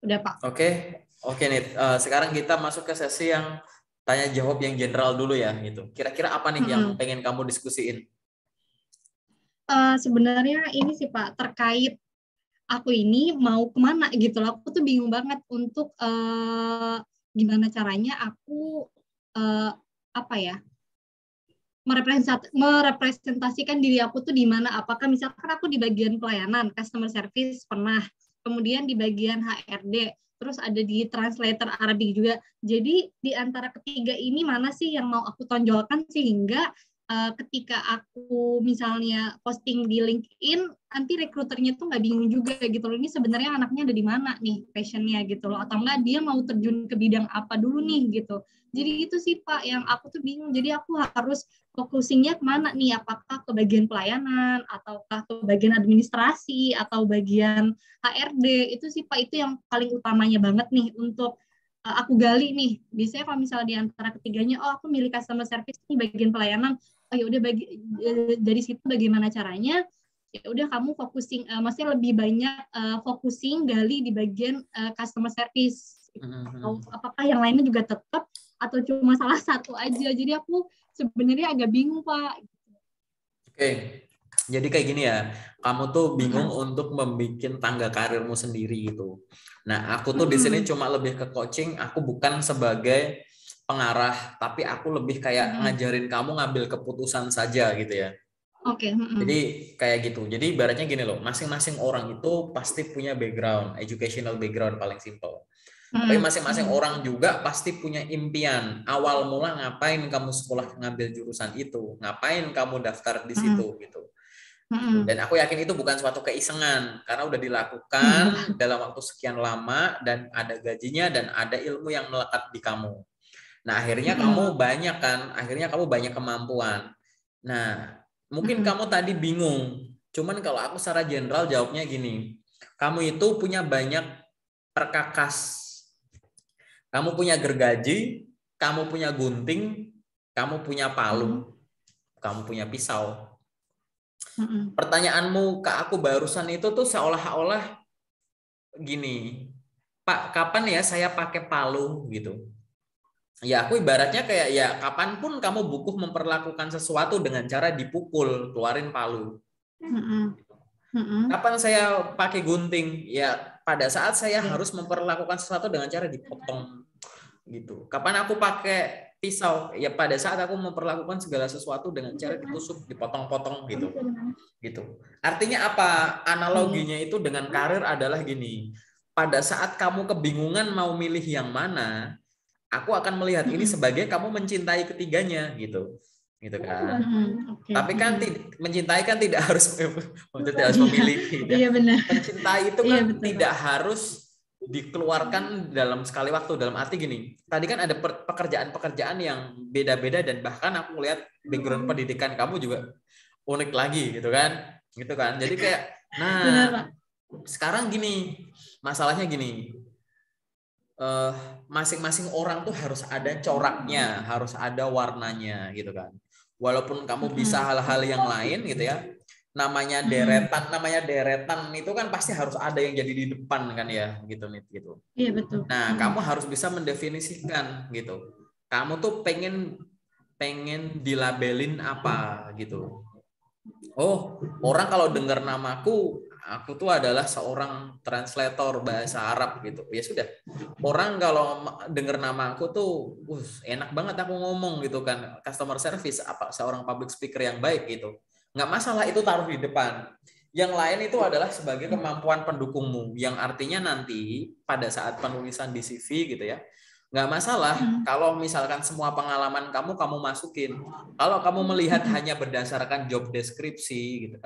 Udah Pak. Oke Nit. Sekarang kita masuk ke sesi yang tanya jawab yang general dulu ya gitu. Kira-kira apa nih yang pengen kamu diskusiin? Sebenarnya ini sih Pak, terkait aku ini mau kemana gitu loh. Aku tuh bingung banget untuk gimana caranya aku apa ya, merepresentasikan diri aku tuh di mana. Apakah misalkan aku di bagian pelayanan, customer service pernah, kemudian di bagian HRD, terus ada di translator Arabic juga. Jadi di antara ketiga ini mana sih yang mau aku tonjolkan sehingga ketika aku misalnya posting di LinkedIn, nanti rekruternya tuh nggak bingung juga gitu loh. Ini sebenarnya anaknya ada di mana nih passionnya gitu loh. Atau enggak dia mau terjun ke bidang apa dulu nih gitu. Jadi itu sih Pak yang aku tuh bingung. Jadi aku harus focusingnya kemana nih? Apakah ke bagian pelayanan, ataukah ke bagian administrasi, atau bagian HRD? Itu sih Pak, itu yang paling utamanya banget nih untuk aku gali nih. Biasanya kalau misalnya di antara ketiganya, oh aku milih customer service nih bagian pelayanan. Oh ya udah dari situ bagaimana caranya? Ya udah kamu focusing, maksudnya lebih banyak focusing gali di bagian customer service. Atau apakah yang lainnya juga tetap atau cuma salah satu aja? Jadi aku sebenarnya agak bingung Pak. Oke, jadi kayak gini ya, kamu tuh bingung untuk membuat tangga karirmu sendiri gitu. Nah, aku tuh di sini cuma lebih ke coaching, aku bukan sebagai pengarah, tapi aku lebih kayak ngajarin kamu ngambil keputusan saja gitu ya. Oke. Jadi kayak gitu. Jadi ibaratnya gini loh, masing-masing orang itu pasti punya background, educational background paling simple. Tapi masing-masing orang juga pasti punya impian. Awal mula ngapain kamu sekolah ngambil jurusan itu? Ngapain kamu daftar di situ gitu. Dan aku yakin itu bukan suatu keisengan karena udah dilakukan dalam waktu sekian lama dan ada gajinya dan ada ilmu yang melekat di kamu. Nah, akhirnya kamu banyak kemampuan. Nah, mungkin kamu tadi bingung. Cuman kalau aku secara general jawabnya gini. Kamu itu punya banyak perkakas. Kamu punya gergaji, kamu punya gunting, kamu punya palu, kamu punya pisau. Pertanyaanmu ke aku barusan itu tuh seolah-olah gini, Pak, kapan ya saya pakai palu gitu? Ya aku ibaratnya kayak ya kapanpun kamu butuh memperlakukan sesuatu dengan cara dipukul, keluarin palu. Kapan saya pakai gunting? Ya pada saat saya harus memperlakukan sesuatu dengan cara dipotong gitu. Kapan aku pakai pisau? Ya pada saat aku memperlakukan segala sesuatu dengan cara ditusuk, dipotong-potong gitu. Gitu. Artinya apa? Analoginya itu dengan karir adalah gini. Pada saat kamu kebingungan mau milih yang mana, aku akan melihat ini sebagai kamu mencintai ketiganya gitu. Gitu kan. Tapi kan mencintai kan tidak harus memiliki. Iya benar. Mencintai itu kan tidak harus dikeluarkan dalam sekali waktu. Dalam arti gini, tadi kan ada pekerjaan-pekerjaan yang beda-beda dan bahkan aku lihat background pendidikan kamu juga unik lagi gitu kan. Jadi kayak, nah sekarang gini, masalahnya gini, masing-masing orang tuh harus ada coraknya, harus ada warnanya gitu kan. Walaupun kamu bisa hal-hal yang lain gitu ya, namanya deretan itu kan pasti harus ada yang jadi di depan kan ya gitu. Iya betul. Nah, kamu harus bisa mendefinisikan gitu. Kamu tuh pengen dilabelin apa gitu. Oh, orang kalau dengar namaku, aku tuh adalah seorang translator bahasa Arab gitu. Ya sudah. Orang kalau dengar nama aku tuh, enak banget aku ngomong gitu kan. Customer service, apa seorang public speaker yang baik gitu. Nggak masalah itu taruh di depan. Yang lain itu adalah sebagai kemampuan pendukungmu. Yang artinya nanti pada saat penulisan di CV gitu ya, nggak masalah kalau misalkan semua pengalaman kamu masukin. Kalau kamu melihat hanya berdasarkan job deskripsi gitu,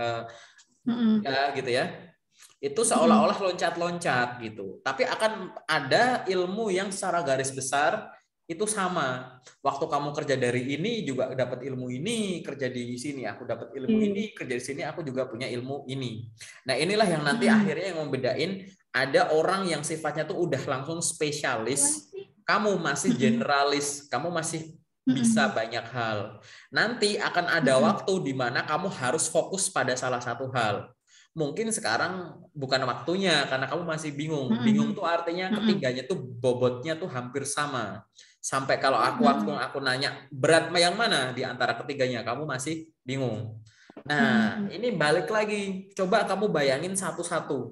ya gitu ya, itu seolah-olah loncat-loncat gitu. Tapi akan ada ilmu yang secara garis besar itu sama. Waktu kamu kerja dari ini juga dapat ilmu ini, kerja di sini aku dapat ilmu ini, kerja di sini aku juga punya ilmu ini. Nah inilah yang nanti akhirnya yang membedain. Ada orang yang sifatnya tuh udah langsung spesialis, kamu masih generalis, kamu masih bisa banyak hal. Nanti akan ada waktu di mana kamu harus fokus pada salah satu hal. mungkin sekarang bukan waktunya karena kamu masih bingung. Bingung tuh artinya ketiganya tuh bobotnya tuh hampir sama. Sampai kalau aku nanya berat yang mana di antara ketiganya, kamu masih bingung. Nah, ini balik lagi. Coba kamu bayangin satu-satu.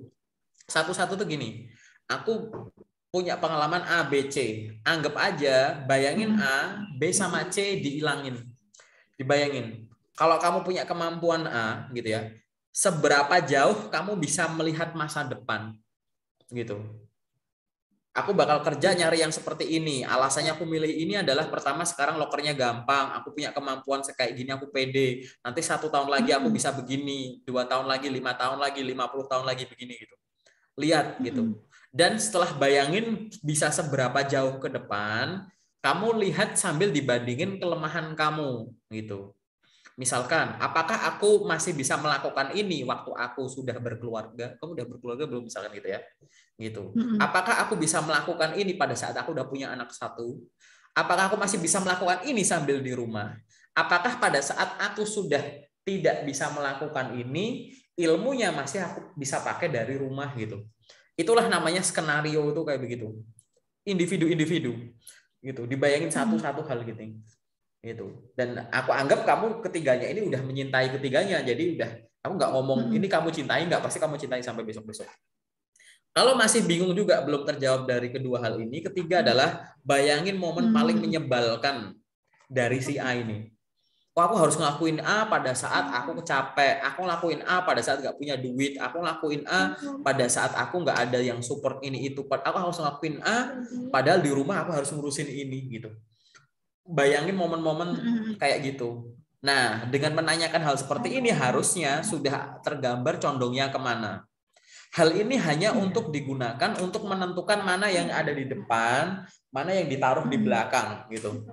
Satu-satu tuh gini. Aku punya pengalaman A, B, C. Anggap aja, bayangin A, B sama C dihilangin. Dibayangin. Kalau kamu punya kemampuan A, gitu ya, seberapa jauh kamu bisa melihat masa depan, gitu. Aku bakal kerja nyari yang seperti ini. Alasannya aku milih ini adalah pertama sekarang lokernya gampang. Aku punya kemampuan kayak gini, aku pede. Nanti 1 tahun lagi aku bisa begini, 2 tahun lagi, 5 tahun lagi, 50 tahun lagi begini gitu. Lihat gitu. Dan setelah bayangin bisa seberapa jauh ke depan, kamu lihat sambil dibandingin kelemahan kamu gitu. Misalkan, apakah aku masih bisa melakukan ini waktu aku sudah berkeluarga? Kamu udah berkeluarga belum misalkan gitu ya? Gitu. Apakah aku bisa melakukan ini pada saat aku udah punya anak 1? Apakah aku masih bisa melakukan ini sambil di rumah? Apakah pada saat aku sudah tidak bisa melakukan ini, ilmunya masih aku bisa pakai dari rumah gitu. Itulah namanya skenario itu kayak begitu. Individu-individu gitu. Dibayangin satu-satu hal gitu. Dan aku anggap kamu ketiganya ini udah menyintai ketiganya, jadi udah aku nggak ngomong ini kamu cintai nggak, pasti kamu cintai sampai besok-besok. Kalau masih bingung juga belum terjawab dari kedua hal ini, ketiga adalah bayangin momen paling menyebalkan dari si A ini. Oh, aku harus ngelakuin A pada saat aku capek, aku ngelakuin A pada saat nggak punya duit, aku ngelakuin A pada saat aku nggak ada yang support ini itu, aku harus ngelakuin A padahal di rumah aku harus ngurusin ini gitu. Bayangin momen-momen kayak gitu. Nah, dengan menanyakan hal seperti ini harusnya sudah tergambar condongnya kemana. Hal ini hanya untuk digunakan untuk menentukan mana yang ada di depan, mana yang ditaruh di belakang gitu.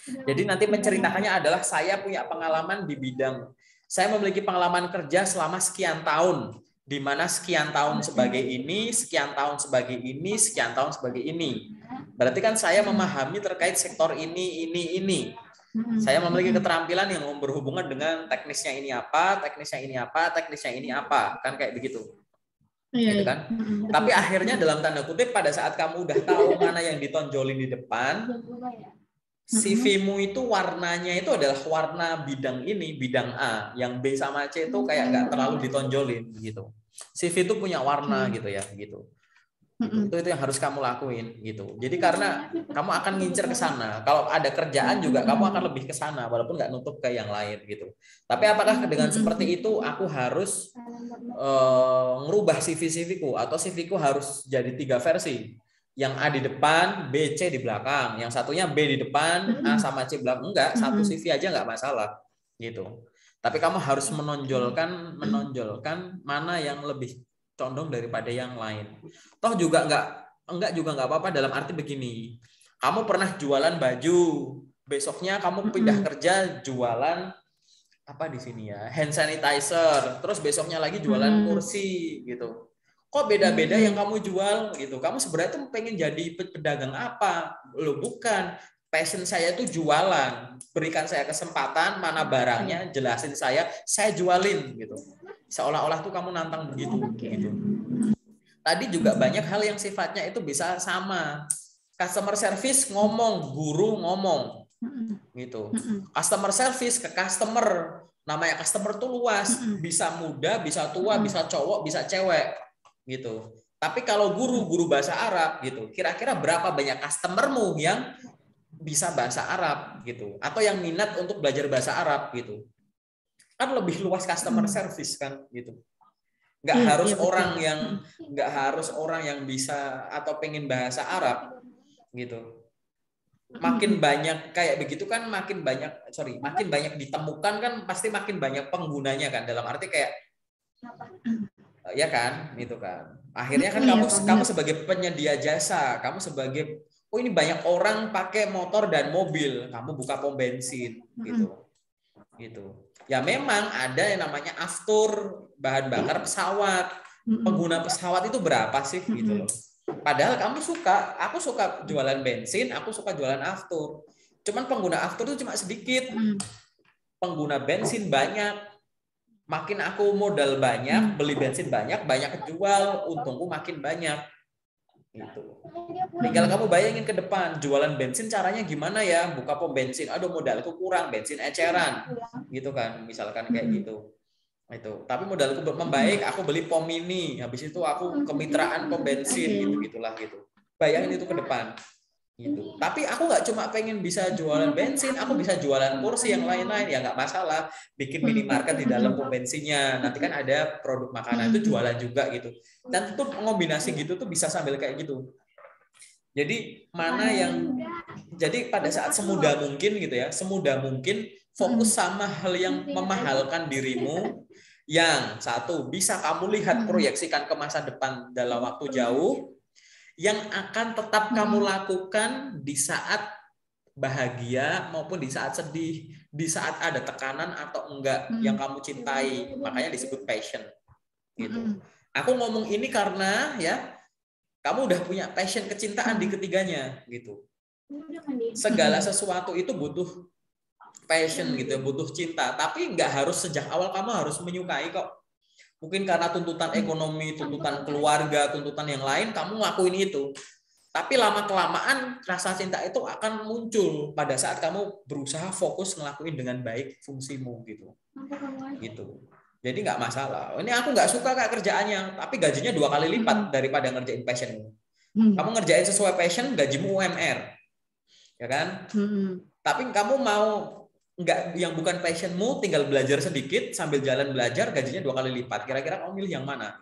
Jadi nanti menceritakannya adalah saya punya pengalaman di bidang, saya memiliki pengalaman kerja selama sekian tahun, di mana sekian tahun sebagai ini, sekian tahun sebagai ini, sekian tahun sebagai ini. Berarti kan saya memahami terkait sektor ini. Saya memiliki keterampilan yang berhubungan dengan teknisnya ini apa, teknisnya ini apa, teknisnya ini apa, kan kayak begitu. Gitu kan? Tapi akhirnya dalam tanda kutip pada saat kamu udah tahu mana yang ditonjolin di depan, CV-mu itu warnanya itu adalah warna bidang ini, bidang A, yang B sama C itu kayak nggak terlalu ditonjolin gitu. CV itu punya warna gitu ya, gitu. Itu yang harus kamu lakuin gitu. Jadi karena kamu akan ngincer ke sana. Kalau ada kerjaan juga kamu akan lebih ke sana walaupun nggak nutup ke yang lain gitu. Tapi apakah dengan seperti itu aku harus ngerubah CV-ku atau CV-ku harus jadi 3 versi? Yang A di depan, B, C di belakang. Yang satunya B di depan, A sama C belakang. Enggak, satu CV aja nggak masalah gitu. Tapi kamu harus menonjolkan mana yang lebih condong daripada yang lain. Toh juga enggak apa-apa dalam arti begini. Kamu pernah jualan baju, besoknya kamu pindah kerja jualan apa di sini ya? Hand sanitizer, terus besoknya lagi jualan kursi gitu. Kok beda-beda yang kamu jual gitu? Kamu sebenarnya tuh pengen jadi pedagang apa? Loh bukan. Passion saya itu jualan. Berikan saya kesempatan, mana barangnya, jelasin saya jualin gitu. Seolah-olah tuh kamu nantang begitu gitu. Tadi juga banyak hal yang sifatnya itu bisa sama. Customer service ngomong, guru ngomong. Gitu. Customer service ke customer. Namanya customer tuh luas, bisa muda, bisa tua, bisa cowok, bisa cewek gitu. Tapi kalau guru bahasa Arab gitu, kira-kira berapa banyak customermu yang bisa bahasa Arab gitu atau yang minat untuk belajar bahasa Arab gitu. Kan lebih luas customer service kan gitu. Nggak harus orang yang bisa atau pengen bahasa Arab gitu. Makin banyak kayak begitu kan makin banyak ditemukan kan pasti makin banyak penggunanya kan, dalam arti kayak ya kan gitu kan. Akhirnya kan kamu sebagai penyedia jasa, kamu sebagai ini banyak orang pakai motor dan mobil, kamu buka pom bensin gitu. Ya memang ada yang namanya aftur, bahan bakar pesawat. Pengguna pesawat itu berapa sih gitu loh. Padahal aku suka jualan bensin, aku suka jualan aftur. Cuman pengguna aftur itu cuma sedikit. Pengguna bensin banyak. makin aku modal banyak, beli bensin banyak kejual, untungku makin banyak. Gitu. Tinggal kamu bayangin ke depan, jualan bensin caranya gimana ya? Buka pom bensin, aduh modalku kurang, bensin eceran. Gitu kan, misalkan kayak gitu. Itu. Tapi modalku membaik, aku beli pom mini, habis itu aku kemitraan pom bensin, gitu-gitulah gitu. Bayangin itu ke depan. Gitu. Tapi aku nggak cuma pengen bisa jualan bensin, aku bisa jualan kursi yang lain-lain, ya nggak masalah. Bikin minimarket di dalam pom bensinnya. Nanti kan ada produk makanan itu jualan juga gitu. Dan itu kombinasi gitu tuh bisa sambil kayak gitu. Jadi jadi pada saat semudah mungkin gitu ya, semudah mungkin fokus sama hal yang memahalkan dirimu, yang satu bisa kamu lihat proyeksikan ke masa depan dalam waktu jauh, yang akan tetap kamu lakukan di saat bahagia maupun di saat sedih, di saat ada tekanan atau enggak, yang kamu cintai. Makanya disebut passion. Gitu. Aku ngomong ini karena ya kamu udah punya passion, kecintaan di ketiganya gitu. Segala sesuatu itu butuh passion gitu, butuh cinta. Tapi nggak harus sejak awal kamu harus menyukai kok. Mungkin karena tuntutan ekonomi, tuntutan keluarga, tuntutan yang lain, kamu ngelakuin itu. Tapi lama-kelamaan rasa cinta itu akan muncul pada saat kamu berusaha fokus ngelakuin dengan baik fungsimu gitu. Gitu. Jadi nggak masalah. Ini aku nggak suka Kak kerjaannya, tapi gajinya 2 kali lipat daripada ngerjain passionmu. Kamu ngerjain sesuai passion, gajimu UMR, ya kan? Tapi kamu mau nggak yang bukan passionmu, tinggal belajar sedikit sambil jalan belajar, gajinya 2 kali lipat. Kira-kira kamu milih yang mana?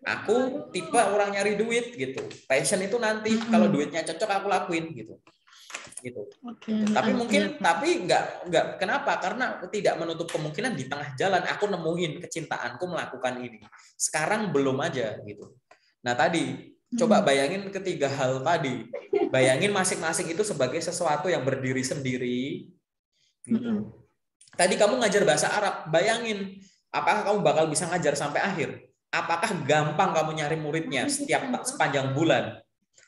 Aku tipe orang nyari duit gitu. Passion itu nanti kalau duitnya cocok aku lakuin gitu. Gitu. Tapi mungkin tapi nggak kenapa? Karena tidak menutup kemungkinan di tengah jalan aku nemuin kecintaanku melakukan ini. Sekarang belum aja gitu. Nah, tadi coba bayangin ketiga hal tadi. Bayangin masing-masing itu sebagai sesuatu yang berdiri sendiri. Gitu. Tadi kamu ngajar bahasa Arab, bayangin apakah kamu bakal bisa ngajar sampai akhir? Apakah gampang kamu nyari muridnya sepanjang bulan?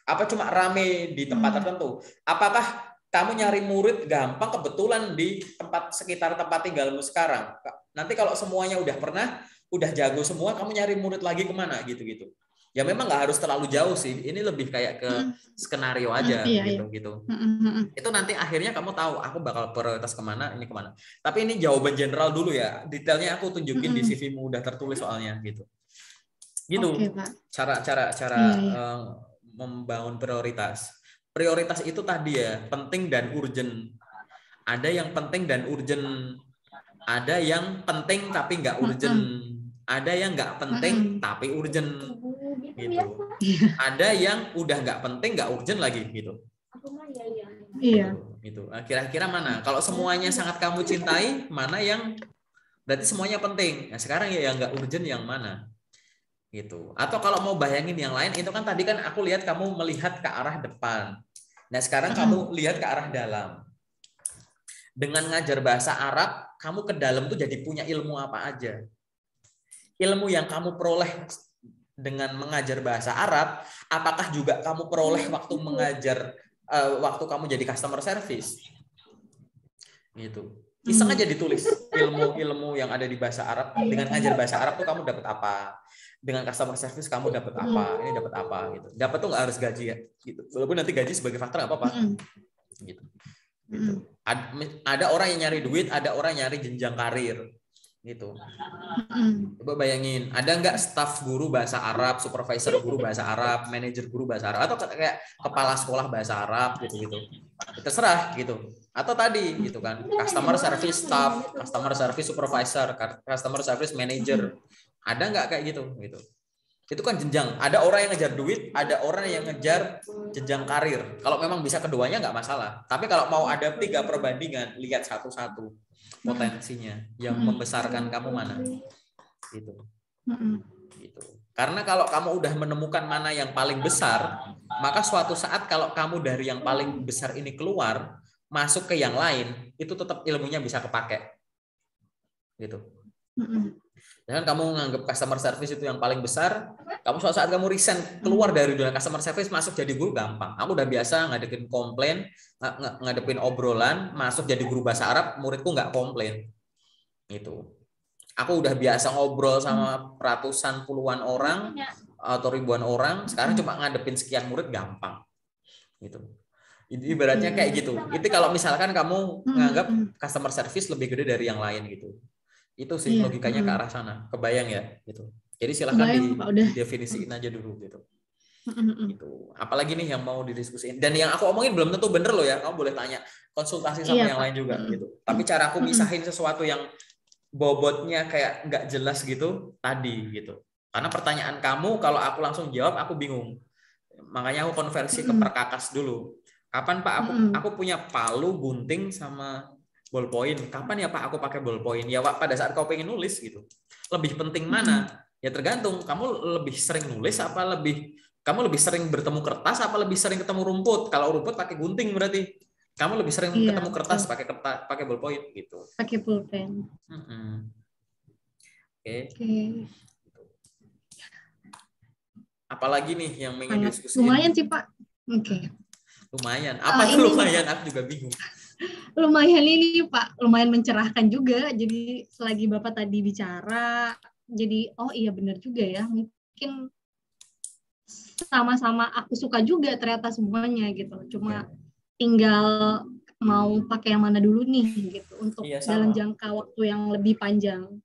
Apa cuma rame di tempat tertentu? Apakah kamu nyari murid gampang kebetulan di tempat sekitar tempat tinggalmu sekarang? Nanti kalau semuanya udah jago semua, kamu nyari murid lagi kemana gitu-gitu? Ya memang nggak harus terlalu jauh sih. Ini lebih kayak ke skenario aja gitu. Itu nanti akhirnya kamu tahu aku bakal prioritas kemana, ini kemana. Tapi ini jawaban general dulu ya. Detailnya aku tunjukin di CV-mu udah tertulis soalnya gitu. Gitu. Cara membangun prioritas. Prioritas itu tadi ya, penting dan urgent. Ada yang penting dan urgent. Ada yang penting tapi nggak urgent. Ada yang nggak penting tapi urgent. Gitu. Ada yang udah nggak penting nggak urgent lagi gitu. Iya. Gitu. Kira-kira mana? Kalau semuanya sangat kamu cintai, mana yang berarti semuanya penting. Nah, sekarang ya yang nggak urgent yang mana? Gitu. Atau kalau mau bayangin yang lain, itu kan tadi kan aku lihat kamu melihat ke arah depan. Nah, sekarang kamu lihat ke arah dalam. Dengan ngajar bahasa Arab, kamu ke dalam tuh jadi punya ilmu apa aja. Ilmu yang kamu peroleh dengan mengajar bahasa Arab, apakah juga kamu peroleh waktu mengajar, waktu kamu jadi customer service? Gitu. Iseng aja ditulis ilmu-ilmu yang ada di bahasa Arab. Dengan ngajar bahasa Arab tuh kamu dapat apa? Dengan customer service kamu dapat apa? Ini dapat apa? Gitu. Dapat tuh nggak harus gaji ya. Gitu. Walaupun nanti gaji sebagai faktor nggak apa-apa. Gitu. Gitu. Ada orang yang nyari duit, ada orang yang nyari jenjang karir. Gitu. Coba bayangin, ada nggak staf guru bahasa Arab, supervisor guru bahasa Arab, manajer guru bahasa Arab, atau kayak kepala sekolah bahasa Arab gitu-gitu. Terserah gitu. Atau tadi gitu kan, customer service staff, customer service supervisor, customer service manager. Ada nggak kayak gitu gitu. Itu kan jenjang. Ada orang yang ngejar duit, ada orang yang ngejar jenjang karir. Kalau memang bisa keduanya nggak masalah. Tapi kalau mau ada 3 perbandingan, lihat satu-satu potensinya yang membesarkan kamu mana. Gitu. Gitu. Karena kalau kamu udah menemukan mana yang paling besar, maka suatu saat kalau kamu dari yang paling besar ini keluar, masuk ke yang lain, itu tetap ilmunya bisa kepake. Gitu. Jangan kamu nganggap customer service itu yang paling besar, kamu suatu saat kamu resign keluar dari dunia customer service masuk jadi guru gampang. Aku udah biasa ngadepin komplain, ngadepin obrolan, masuk jadi guru bahasa Arab, muridku nggak komplain. Gitu. Aku udah biasa ngobrol sama ratusan puluhan orang atau ribuan orang, sekarang cuma ngadepin sekian murid gampang gitu. Ibaratnya kayak gitu. Itu kalau misalkan kamu nganggap customer service lebih gede dari yang lain gitu. Itu sih logikanya ke arah sana. Kebayang ya gitu. Jadi silahkan didefinisiin aja dulu gitu. Gitu. Apalagi nih yang mau didiskusiin. Dan yang aku omongin belum tentu bener loh ya. Kamu boleh tanya, konsultasi sama yang lain juga gitu. Tapi cara aku misahin sesuatu yang bobotnya kayak nggak jelas gitu tadi gitu. Karena pertanyaan kamu kalau aku langsung jawab aku bingung. Makanya aku konversi ke perkakas dulu. Kapan Pak aku punya palu, gunting sama ballpoint. Kapan ya Pak aku pakai ballpoint? Ya Pak pada saat kau pengen nulis gitu. Lebih penting mana? Ya tergantung. Kamu lebih sering nulis apa kamu lebih sering bertemu kertas apa lebih sering ketemu rumput? Kalau rumput pakai gunting berarti. Kamu lebih sering ketemu kertas pakai ballpoint gitu. Pakai pulpen. Oke. Apalagi nih yang ingin diskusiin? Lumayan sih Pak. Oke. Lumayan. Apa tuh lumayan? Aku juga bingung. Lumayan ini Pak, lumayan mencerahkan juga. Jadi selagi Bapak tadi bicara, jadi oh iya benar juga ya. Mungkin sama-sama aku suka juga ternyata semuanya gitu. Cuma tinggal mau pakai yang mana dulu nih gitu untuk dalam jangka waktu yang lebih panjang.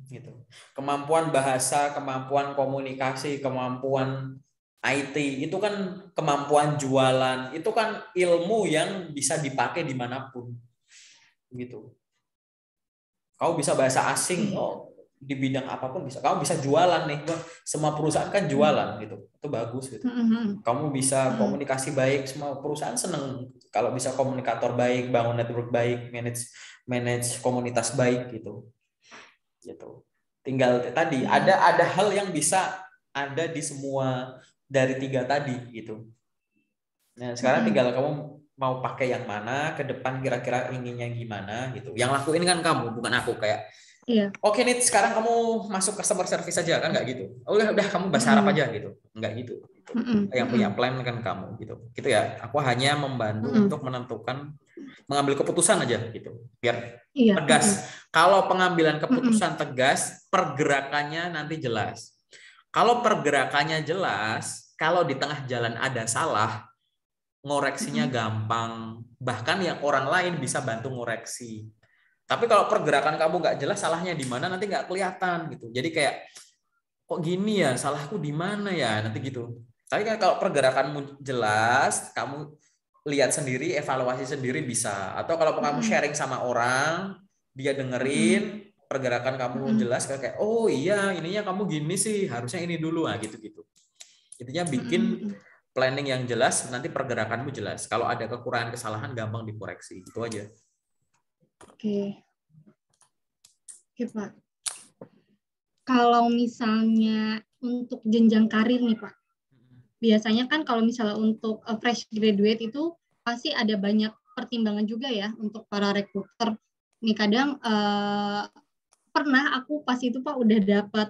Gitu. Kemampuan bahasa, kemampuan komunikasi, kemampuan IT itu kan kemampuan jualan, itu kan ilmu yang bisa dipakai dimanapun, gitu. Kau bisa bahasa asing, di bidang apapun bisa. Kamu bisa jualan nih, semua perusahaan kan jualan gitu, itu bagus gitu. Kamu bisa komunikasi baik, semua perusahaan seneng kalau bisa komunikator baik, bangun network baik, manage komunitas baik gitu. Tinggal tadi ada hal yang bisa ada di semua dari 3 tadi gitu. Nah, sekarang tinggal kamu mau pakai yang mana, ke depan kira-kira inginnya gimana gitu. Yang lakuin kan kamu, bukan aku kayak. Oke nih, sekarang kamu masuk customer service aja kan nggak gitu. Udah kamu bahasa Arab aja gitu. Nggak gitu. Yang punya plan kan kamu gitu. Gitu ya. Aku hanya membantu untuk mengambil keputusan aja gitu. Biar tegas. Kalau pengambilan keputusan tegas, pergerakannya nanti jelas. Kalau pergerakannya jelas, kalau di tengah jalan ada salah, ngoreksinya gampang. Bahkan yang orang lain bisa bantu ngoreksi. Tapi kalau pergerakan kamu nggak jelas, salahnya di mana nanti nggak kelihatan gitu. Jadi kayak kok gini ya, salahku di mana ya nanti gitu. Tapi kalau pergerakanmu jelas, kamu lihat sendiri, evaluasi sendiri bisa. Atau kalau kamu sharing sama orang, dia dengerin, pergerakan kamu jelas kayak oh iya ininya kamu gini sih, harusnya ini dulu gitu. Intinya bikin planning yang jelas, nanti pergerakanmu jelas. Kalau ada kekurangan kesalahan gampang dikoreksi, itu aja. Oke Pak. Kalau misalnya untuk jenjang karir nih Pak, biasanya kan kalau misalnya untuk fresh graduate itu pasti ada banyak pertimbangan juga ya untuk para rekruter. Nih kadang pernah aku pas itu Pak udah dapat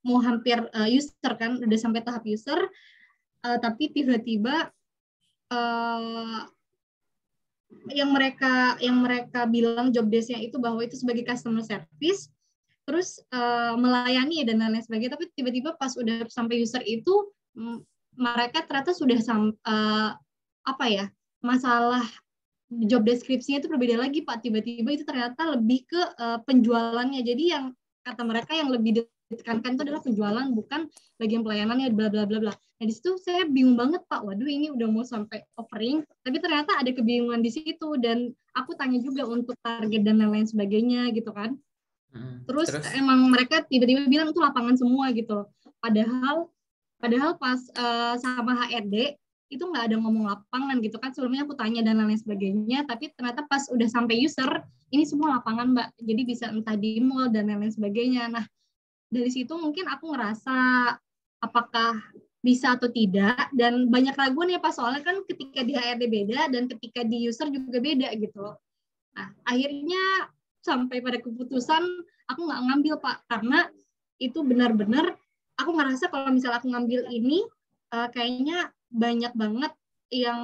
mau hampir user kan, udah sampai tahap user, tapi tiba-tiba yang mereka bilang job desk-nya itu bahwa itu sebagai customer service, terus melayani dan lain-lain sebagainya, tapi tiba-tiba pas udah sampai user itu mereka ternyata sudah masalah job deskripsinya itu berbeda lagi Pak. Tiba-tiba itu ternyata lebih ke penjualannya. Jadi yang kata mereka yang lebih ditekankan itu adalah penjualan, bukan bagian pelayanannya, bla bla bla bla. Nah di situ saya bingung banget Pak. Waduh ini udah mau sampai offering, tapi ternyata ada kebingungan di situ dan aku tanya juga untuk target dan lain-lain sebagainya gitu kan. Terus emang mereka tiba-tiba bilang itu lapangan semua gitu. Padahal pas sama HRD itu nggak ada ngomong lapangan gitu kan, sebelumnya aku tanya dan lain sebagainya, tapi ternyata pas udah sampai user ini semua lapangan Mbak, jadi bisa entah di mall dan lain sebagainya. Nah dari situ mungkin aku ngerasa apakah bisa atau tidak, dan banyak raguan ya Pak, soalnya kan ketika di HRD beda dan ketika di user juga beda gitu. Nah akhirnya sampai pada keputusan aku nggak ngambil Pak, karena itu benar-benar aku ngerasa kalau misalnya aku ngambil ini kayaknya banyak banget yang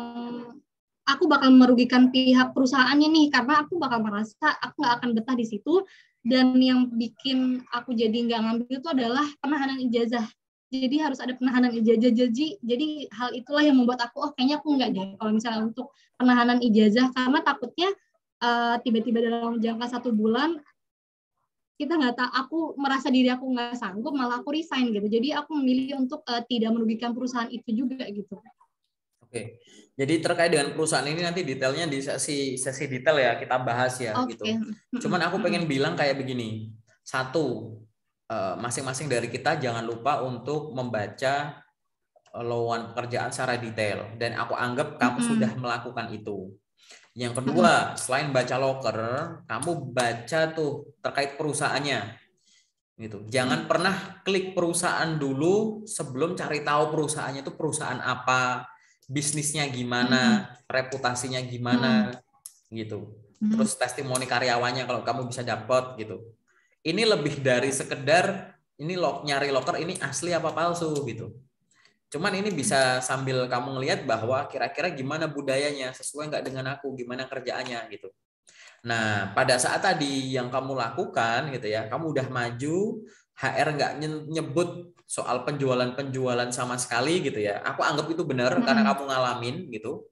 aku bakal merugikan pihak perusahaannya nih, karena aku bakal merasa aku nggak akan betah di situ Dan yang bikin aku jadi nggak ngambil itu adalah penahanan ijazah. Jadi harus ada penahanan ijazah. Jadi hal itulah yang membuat aku, oh kayaknya aku nggak deh kalau misalnya untuk penahanan ijazah, karena takutnya tiba-tiba dalam jangka 1 bulan kita nggak tahu, aku merasa diri aku nggak sanggup, malah aku resign gitu. Jadi aku memilih untuk tidak merugikan perusahaan itu juga gitu. Oke, jadi terkait dengan perusahaan ini nanti detailnya di sesi detail ya kita bahas ya gitu. Cuman aku pengen bilang kayak begini, satu, masing-masing dari kita jangan lupa untuk membaca lowongan pekerjaan secara detail, dan aku anggap kamu sudah melakukan itu. Yang kedua, selain baca loker, kamu baca tuh terkait perusahaannya gitu. Jangan pernah klik perusahaan dulu sebelum cari tahu perusahaannya itu perusahaan apa, bisnisnya gimana, reputasinya gimana gitu. Terus testimoni karyawannya kalau kamu bisa dapat gitu. Ini lebih dari sekedar ini nyari loker ini asli apa palsu gitu. Cuman ini bisa sambil kamu ngelihat bahwa kira-kira gimana budayanya, sesuai nggak dengan aku, gimana kerjaannya gitu. Nah, pada saat tadi yang kamu lakukan gitu ya, kamu udah maju, HR nggak nyebut soal penjualan sama sekali gitu ya. Aku anggap itu benar karena kamu ngalamin gitu.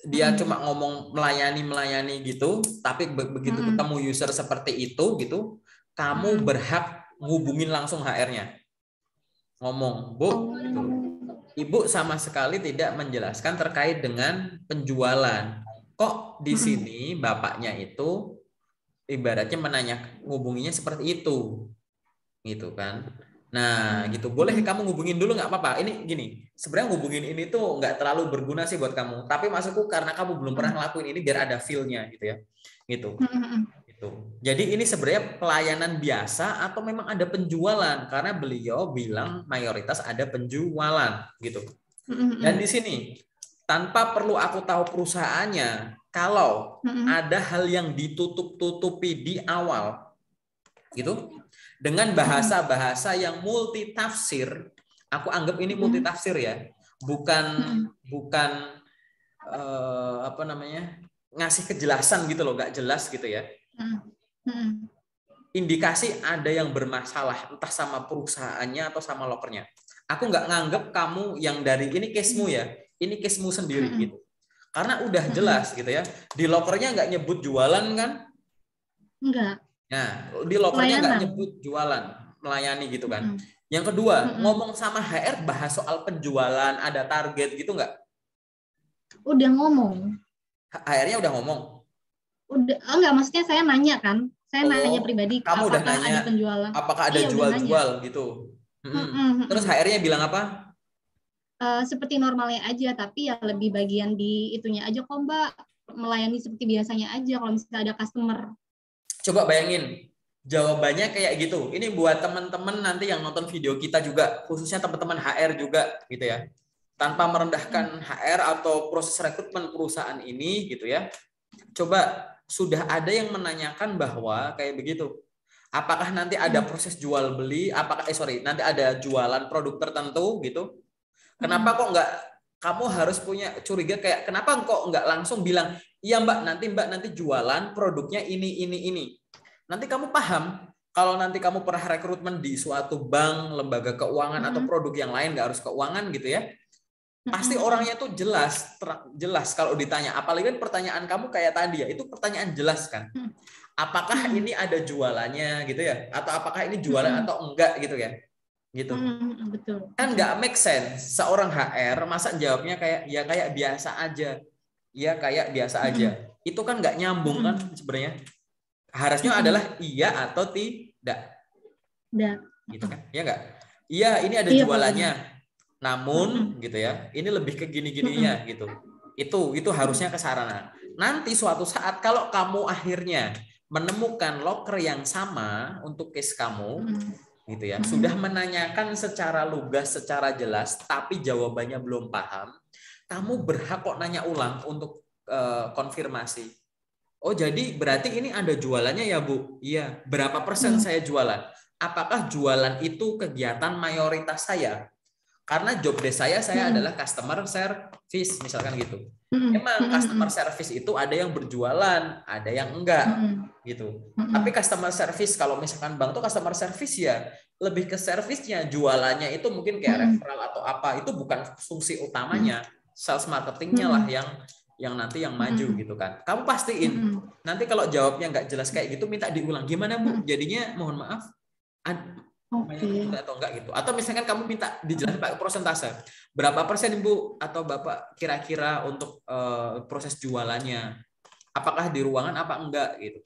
Dia cuma ngomong melayani gitu, tapi begitu ketemu user seperti itu gitu, kamu berhak ngubungin langsung HR-nya. Ngomong, Bu, gitu. Ibu sama sekali tidak menjelaskan terkait dengan penjualan. Kok di sini bapaknya itu ibaratnya ngubunginya seperti itu, gitu kan? Nah, gitu. Boleh kamu ngubungin dulu nggak apa-apa. Ini gini, sebenarnya ngubungin ini tuh nggak terlalu berguna sih buat kamu. Tapi maksudku karena kamu belum pernah ngelakuin ini biar ada feel-nya gitu ya, gitu. Gitu. Jadi ini sebenarnya pelayanan biasa atau memang ada penjualan? Karena beliau bilang mayoritas ada penjualan, gitu. Dan di sini tanpa perlu aku tahu perusahaannya, kalau ada hal yang ditutup-tutupi di awal, gitu, dengan bahasa-bahasa yang multitafsir, aku anggap ini multitafsir ya, bukan apa namanya, ngasih kejelasan gitu loh, nggak jelas gitu ya. Indikasi ada yang bermasalah entah sama perusahaannya atau sama lokernya. Aku nggak nganggep kamu yang dari ini case-mu ya, ini case-mu sendiri gitu. Karena udah jelas gitu ya. Di lokernya nggak nyebut jualan kan? Enggak. Nah, di lokernya nggak nyebut jualan, melayani gitu kan. Yang kedua, ngomong sama HR bahas soal penjualan, ada target gitu nggak? Udah ngomong. HR-nya udah ngomong? Udah, enggak, maksudnya saya nanya kan. Saya nanya pribadi, kamu udah nanya ada penjualan. Apakah ada jual-jual gitu. Terus HR-nya bilang apa? Seperti normalnya aja, tapi ya lebih bagian di itunya aja kok Mbak, melayani seperti biasanya aja kalau misalnya ada customer. Coba bayangin, jawabannya kayak gitu. Ini buat teman-teman nanti yang nonton video kita juga, khususnya teman-teman HR juga gitu ya. Tanpa merendahkan HR atau proses rekrutmen perusahaan ini gitu ya. Coba sudah ada yang menanyakan bahwa kayak begitu. Apakah nanti ada proses jual beli? Nanti ada jualan produk tertentu gitu? Kenapa kok nggak kamu harus punya curiga kayak kenapa kok nggak langsung bilang iya Mbak nanti jualan produknya ini. Nanti kamu paham kalau nanti kamu pernah rekrutmen di suatu bank, lembaga keuangan atau produk yang lain, nggak harus keuangan gitu ya. Pasti orangnya tuh jelas kalau ditanya. Apalagi kan pertanyaan kamu kayak tadi ya, itu pertanyaan jelas kan. Apakah ini ada jualannya gitu ya? Atau apakah ini jualan atau enggak gitu ya? Gitu. Betul. Kan nggak make sense. Seorang HR masa jawabnya kayak biasa aja. Ya kayak biasa aja. Itu kan nggak nyambung kan sebenarnya. Harusnya adalah iya atau tidak. Gitu kan? Ya nggak? Iya, ini ada jualannya. Namun gitu ya, ini lebih ke gini-gininya gitu. Itu harusnya ke sarana. Nanti suatu saat kalau kamu akhirnya menemukan loker yang sama untuk case kamu gitu ya, sudah menanyakan secara lugas, secara jelas, tapi jawabannya belum paham, kamu berhak kok nanya ulang untuk konfirmasi. Oh, jadi berarti ini ada jualannya ya, Bu? Iya. Berapa persen saya jualan? Apakah jualan itu kegiatan mayoritas saya? Karena job desk saya adalah customer service, misalkan gitu. Emang customer service itu ada yang berjualan, ada yang enggak, gitu. Tapi customer service, kalau misalkan bank tuh customer service ya lebih ke servisnya, jualannya itu mungkin kayak referral atau apa, itu bukan fungsi utamanya. Sales marketingnya lah yang nanti yang maju gitu kan. Kamu pastiin. Nanti kalau jawabnya nggak jelas kayak gitu, minta diulang. Gimana Bu? Jadinya mohon maaf, atau enggak gitu. Atau misalkan kamu minta dijelasin pakai persentase. Berapa persen Bu atau Bapak kira-kira untuk proses jualannya? Apakah di ruangan apa enggak gitu.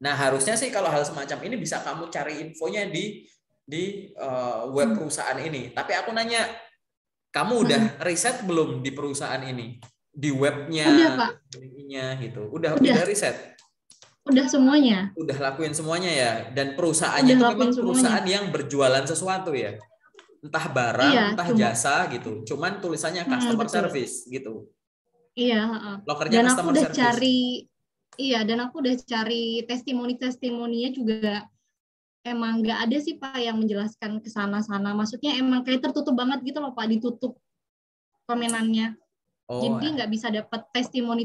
Nah, harusnya sih kalau hal semacam ini bisa kamu cari infonya di web perusahaan ini. Tapi aku nanya, kamu udah riset belum di perusahaan ini? Di webnya, udah, Pak. Gitu. Udah riset? Udah semuanya. Udah lakuin semuanya ya. Dan perusahaannya itu memang perusahaan yang berjualan sesuatu ya. Entah barang, entah jasa gitu. Cuman tulisannya customer service gitu. Iya. Lokernya Dan customer aku udah service. dan aku udah cari testimoninya juga. Emang nggak ada sih Pak yang menjelaskan ke sana-sana. Maksudnya emang kayak tertutup banget gitu loh Pak, ditutup komenannya. Jadi nggak bisa dapat testimoni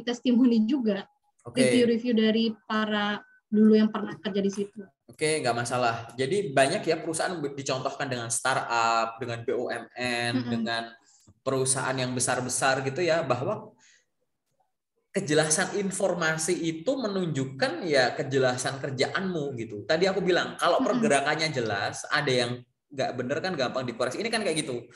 juga. Review-review dari para dulu yang pernah kerja di situ. Oke, nggak masalah. Jadi banyak ya perusahaan dicontohkan dengan startup, dengan BUMN, dengan perusahaan yang besar-besar gitu ya, bahwa kejelasan informasi itu menunjukkan ya kejelasan kerjaanmu gitu. Tadi aku bilang kalau pergerakannya jelas, ada yang nggak bener kan gampang dikoreksi. Ini kan kayak gitu.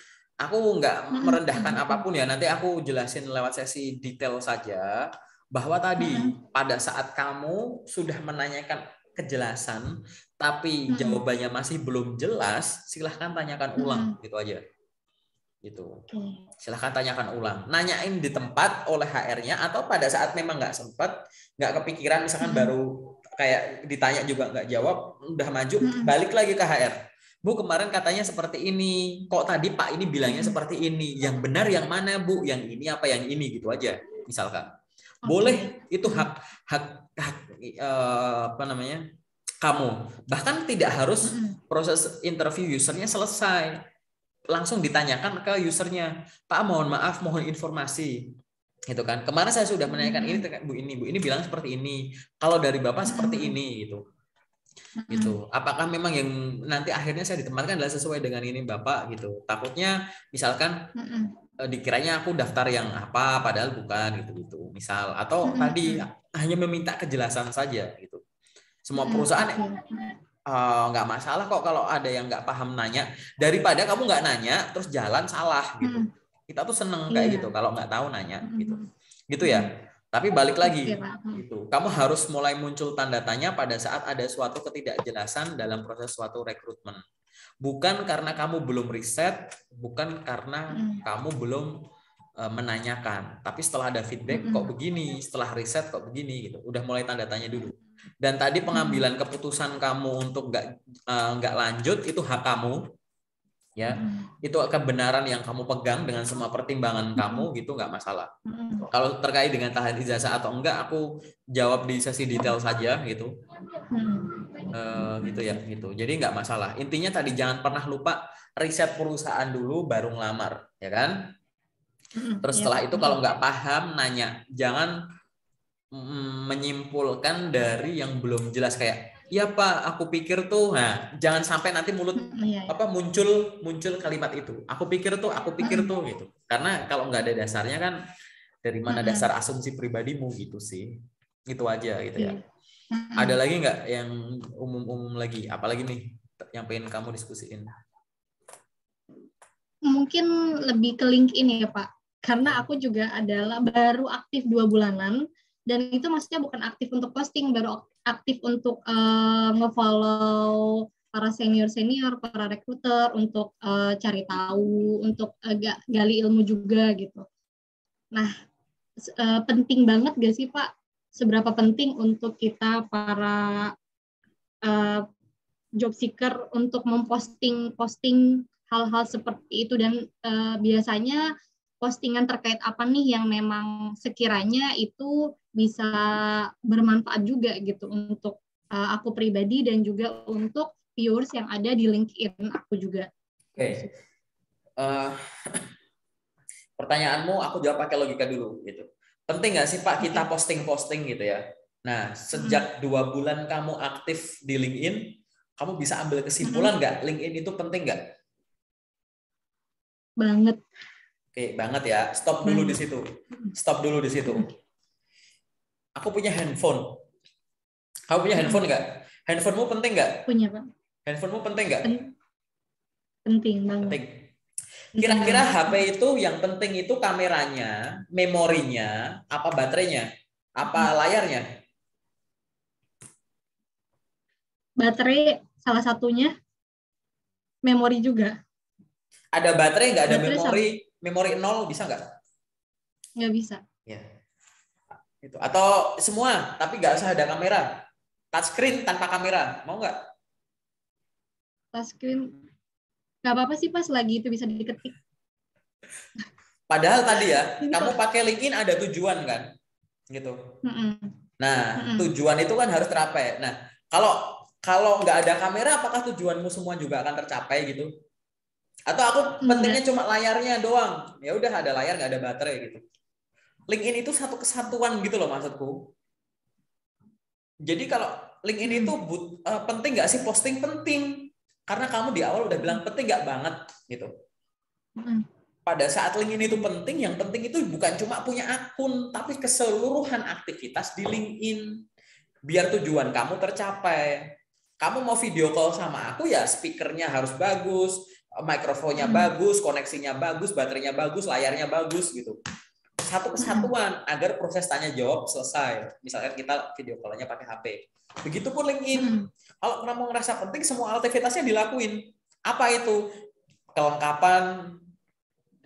Aku nggak merendahkan apapun ya. Nanti aku jelasin lewat sesi detail saja bahwa tadi pada saat kamu sudah menanyakan kejelasan, tapi jawabannya masih belum jelas, silahkan tanyakan ulang gitu aja. Gitu. Silahkan tanyakan ulang. Nanyain di tempat oleh HR-nya atau pada saat memang nggak sempat, nggak kepikiran, misalkan baru kayak ditanya juga nggak jawab, udah maju, balik lagi ke HR. Bu, kemarin katanya seperti ini. Kok tadi Pak ini bilangnya seperti ini? Yang benar yang mana, Bu? Yang ini apa yang ini gitu aja, misalkan. Boleh, itu hak apa namanya? Kamu. Bahkan tidak harus proses interview usernya selesai. Langsung ditanyakan ke usernya, Pak mohon maaf, mohon informasi, gitu kan. Kemarin saya sudah menanyakan ini, Bu ini bilang seperti ini. Kalau dari Bapak seperti ini, gitu. Apakah memang yang nanti akhirnya saya ditempatkan adalah sesuai dengan ini Bapak, gitu. Takutnya misalkan dikiranya aku daftar yang apa, padahal bukan, gitu. Misal, atau tadi hanya meminta kejelasan saja, gitu. Semua perusahaan nggak masalah kok kalau ada yang nggak paham nanya, daripada kamu nggak nanya terus jalan salah gitu. Kita tuh seneng kayak gitu kalau nggak tahu nanya gitu ya. Tapi balik lagi gitu, kamu harus mulai muncul tanda tanya pada saat ada suatu ketidakjelasan dalam proses suatu rekrutmen. Bukan karena kamu belum riset, bukan karena kamu belum menanyakan, tapi setelah ada feedback kok begini, setelah riset kok begini gitu, udah mulai tanda tanya dulu. Dan tadi pengambilan keputusan kamu untuk nggak lanjut itu hak kamu, ya. Itu kebenaran yang kamu pegang dengan semua pertimbangan kamu gitu, nggak masalah. Kalau terkait dengan tahan ijazah atau enggak, aku jawab di sesi detail saja gitu. Gitu ya, gitu. Jadi nggak masalah. Intinya tadi jangan pernah lupa riset perusahaan dulu baru ngelamar, ya kan? Terus setelah itu kalau nggak paham nanya, jangan menyimpulkan dari yang belum jelas kayak ya Pak aku pikir tuh. Nah jangan sampai nanti mulut muncul kalimat itu, aku pikir tuh gitu, karena kalau nggak ada dasarnya kan dari mana dasar asumsi pribadimu gitu sih. Itu aja gitu ya. Ada lagi nggak yang umum lagi, apalagi nih yang pengen kamu diskusiin? Mungkin lebih ke LinkedIn ya Pak, karena aku juga adalah baru aktif 2 bulanan. Dan itu maksudnya bukan aktif untuk posting, baru aktif untuk nge-follow para senior-senior, para rekruter, untuk cari tahu, untuk gali ilmu juga gitu. Nah, penting banget gak sih Pak? Seberapa penting untuk kita para job seeker untuk memposting hal-hal seperti itu, dan biasanya postingan terkait apa nih yang memang sekiranya itu bisa bermanfaat juga gitu untuk aku pribadi dan juga untuk viewers yang ada di LinkedIn aku juga. Oke. eh, pertanyaanmu aku jawab pakai logika dulu gitu. Penting nggak sih Pak kita posting-posting gitu ya? Nah, sejak 2 bulan kamu aktif di LinkedIn, kamu bisa ambil kesimpulan nggak LinkedIn itu penting nggak? Banget. Oke, banget ya. Stop dulu di situ. Stop dulu di situ. Aku punya handphone. Kamu punya handphone nggak? Handphonemu penting nggak? Punya, Pak. Handphonemu penting nggak? Penting banget. Penting. Kira-kira HP itu yang penting itu kameranya, memorinya, apa baterainya, apa layarnya? Baterai salah satunya, memori juga. Ada baterai nggak ada Baterai memori, memori 0 bisa nggak? Nggak bisa. Ya. Itu. Atau semua, tapi nggak usah ada kamera. Touchscreen tanpa kamera, mau nggak? Touchscreen nggak apa-apa sih pas lagi itu bisa diketik. Padahal tadi ya, kamu pakai LinkedIn ada tujuan kan, gitu. Nah, tujuan itu kan harus tercapai. Nah, kalau nggak ada kamera, apakah tujuanmu semua juga akan tercapai gitu? Atau aku pentingnya cuma layarnya doang? Ya udah ada layar nggak ada baterai gitu. LinkedIn itu satu kesatuan gitu loh maksudku. Jadi kalau LinkedIn itu penting nggak sih posting? Penting. Karena kamu di awal udah bilang penting nggak banget gitu. Pada saat LinkedIn itu penting, yang penting itu bukan cuma punya akun, tapi keseluruhan aktivitas di LinkedIn. Biar tujuan kamu tercapai. Kamu mau video call sama aku ya speakernya harus bagus, mikrofonnya bagus, koneksinya bagus, baterainya bagus, layarnya bagus gitu. Satu kesatuan agar proses tanya jawab selesai. Misalkan kita video call-nya pakai HP. Begitupun LinkedIn. Kalau kamu ngerasa penting, semua aktivitasnya dilakuin. Apa itu? Kelengkapan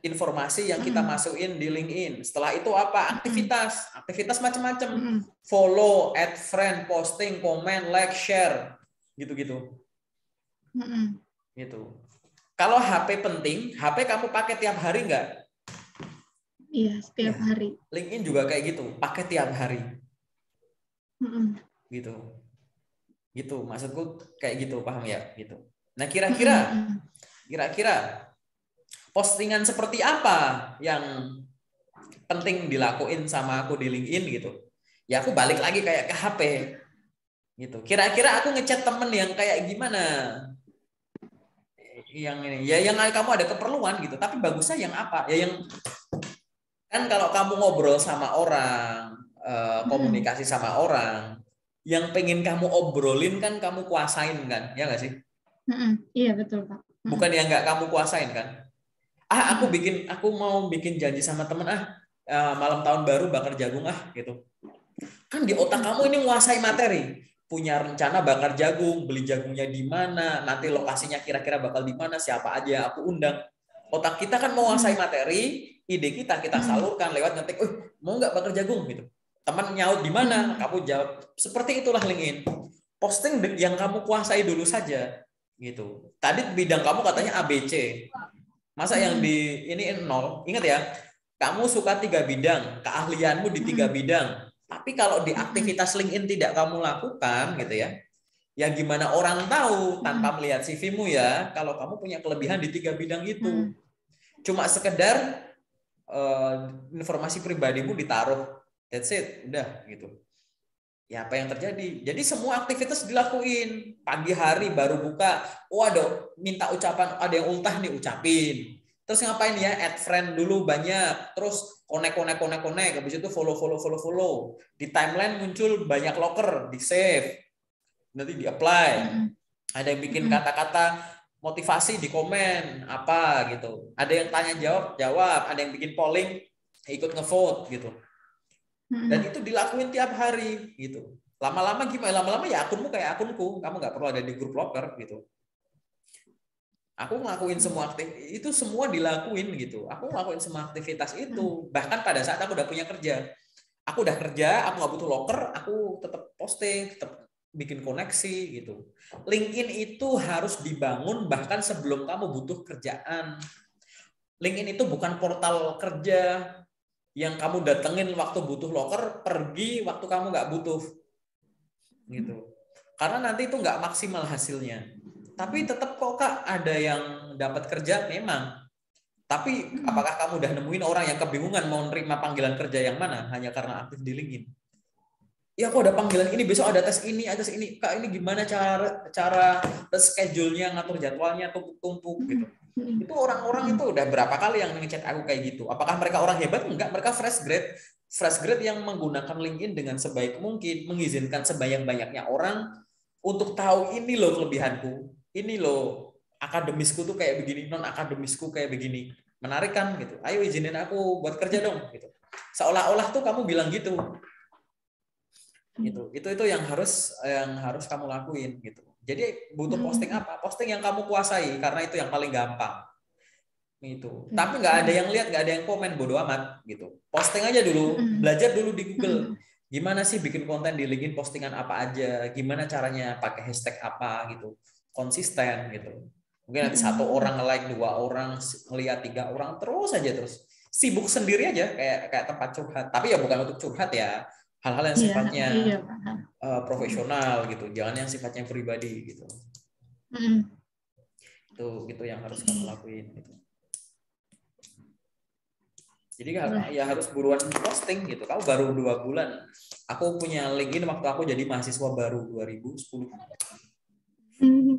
informasi yang kita masukin di LinkedIn. Setelah itu apa? Aktivitas. Aktivitas macam-macam. Follow, add friend, posting, comment, like, share. Gitu-gitu. Gitu. Kalau HP penting, HP kamu pakai tiap hari nggak? Iya, setiap hari. LinkedIn juga kayak gitu, pakai tiap hari. Gitu. Gitu, maksudku kayak gitu, paham ya? Gitu. Nah, kira-kira postingan seperti apa yang penting dilakuin sama aku di LinkedIn gitu. Ya aku balik lagi kayak ke HP. Gitu. Kira-kira aku ngechat temen yang kayak gimana? Yang ini, ya yang kamu ada keperluan gitu. Tapi bagusnya yang apa? Ya yang kan kalau kamu ngobrol sama orang, komunikasi sama orang, yang pengen kamu obrolin kan kamu kuasain kan, ya nggak sih? Iya betul Pak. Bukan yang nggak kamu kuasain kan? Aku mau bikin janji sama temen malam tahun baru bakar jagung gitu. Kan di otak kamu ini menguasai materi, punya rencana bakar jagung, beli jagungnya di mana, nanti lokasinya kira-kira bakal di mana, siapa aja aku undang. Otak kita kan menguasai materi, ide kita salurkan lewat ngetik, mau nggak bakar jagung gitu. Teman nyaut di mana, kamu jawab. Seperti itulah LinkedIn. Posting yang kamu kuasai dulu saja gitu. Tadi bidang kamu katanya ABC. Masa yang di ini 0? Ingat ya, kamu suka 3 bidang, keahlianmu di 3 bidang. Tapi kalau di aktivitas LinkedIn tidak kamu lakukan gitu ya, ya gimana orang tahu tanpa melihat CV-mu ya, kalau kamu punya kelebihan di 3 bidang itu. Cuma sekedar informasi pribadimu ditaruh, that's it, udah gitu. Ya apa yang terjadi? Jadi semua aktivitas dilakuin. Pagi hari baru buka, ada minta ucapan, ada yang ultah nih ucapin. Terus ngapain ya? Add friend dulu banyak. Terus connect. Habis itu follow. Di timeline muncul banyak locker, di save. Nanti di apply. Ada yang bikin kata-kata motivasi di komen apa gitu. Ada yang tanya jawab. Ada yang bikin polling, ikut ngevote gitu. Dan itu dilakuin tiap hari gitu. Lama-lama gimana? Lama-lama ya akunmu kayak akunku. Kamu nggak perlu ada di grup locker gitu. Aku ngelakuin semua itu semua dilakuin gitu. Aku ngelakuin semua aktivitas itu. Bahkan pada saat aku udah punya kerja. Aku udah kerja, aku nggak butuh locker, aku tetap posting, tetap bikin koneksi gitu. LinkedIn itu harus dibangun bahkan sebelum kamu butuh kerjaan. LinkedIn itu bukan portal kerja yang kamu datengin waktu butuh locker, pergi waktu kamu nggak butuh, gitu. Karena nanti itu nggak maksimal hasilnya. Tapi tetap kok Kak ada yang dapat kerja memang. Tapi apakah kamu udah nemuin orang yang kebingungan mau nerima panggilan kerja yang mana hanya karena aktif di LinkedIn? Ya aku ada panggilan ini, besok ada tes ini. Kak, ini gimana cara schedule-nya, ngatur jadwalnya, tumpuk-tumpuk gitu. Itu orang-orang itu udah berapa kali yang ngechat aku kayak gitu. Apakah mereka orang hebat? Enggak, mereka fresh grade yang menggunakan LinkedIn dengan sebaik mungkin, mengizinkan sebanyak-banyaknya orang untuk tahu ini loh kelebihanku, ini loh akademisku tuh kayak begini, non akademisku kayak begini. Menarik kan gitu. Ayo izinin aku buat kerja dong gitu. Seolah-olah tuh kamu bilang gitu. Gitu. Itu yang harus kamu lakuin gitu. Jadi butuh posting apa? Posting yang kamu kuasai karena itu yang paling gampang. Itu. Tapi nggak ada yang lihat, nggak ada yang komen, bodo amat gitu. Posting aja dulu, belajar dulu di Google. Gimana sih bikin konten di LinkedIn, postingan apa aja, gimana caranya pakai hashtag apa gitu. Konsisten gitu. Mungkin nanti 1 orang nge-like, 2 orang ngeliat, 3 orang terus sibuk sendiri aja kayak tempat curhat. Tapi ya bukan untuk curhat ya, hal-hal yang sifatnya profesional gitu, jangan yang sifatnya pribadi gitu. Itu yang harus kamu lakuin gitu. Jadi ya harus buruan posting gitu. Kamu baru 2 bulan. Aku punya LinkedIn waktu aku jadi mahasiswa baru 2010.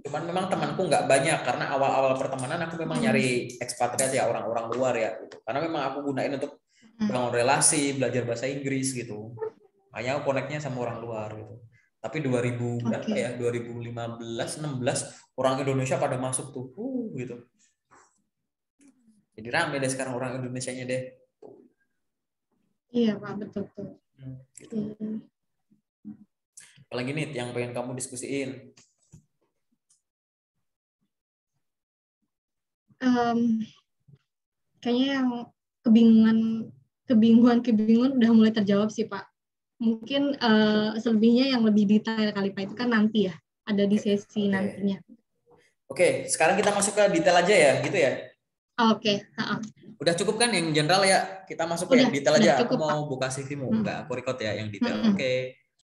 Cuman memang temanku nggak banyak karena awal-awal pertemanan aku memang nyari ekspatriat ya, orang-orang luar ya gitu. Karena memang aku gunain untuk bangun relasi, belajar bahasa Inggris gitu. Makanya aku connect-nya sama orang luar gitu. Tapi 2000 berapa ya? 2015, 16 orang Indonesia pada masuk tuh gitu. Jadi rame deh sekarang orang Indonesianya deh. Iya Pak, betul. Gitu. Apalagi nih yang pengen kamu diskusiin? Kayaknya yang kebingungan udah mulai terjawab sih Pak. Mungkin selebihnya yang lebih detail kali Pak, itu kan nanti ya, ada di sesi nantinya. Oke, sekarang kita masuk ke detail aja ya, gitu ya? Oke. Udah cukup kan yang general ya? Kita masuk ke yang detail aja. Cukup, aku mau buka CV-mu, enggak aku record ya yang detail. Oke.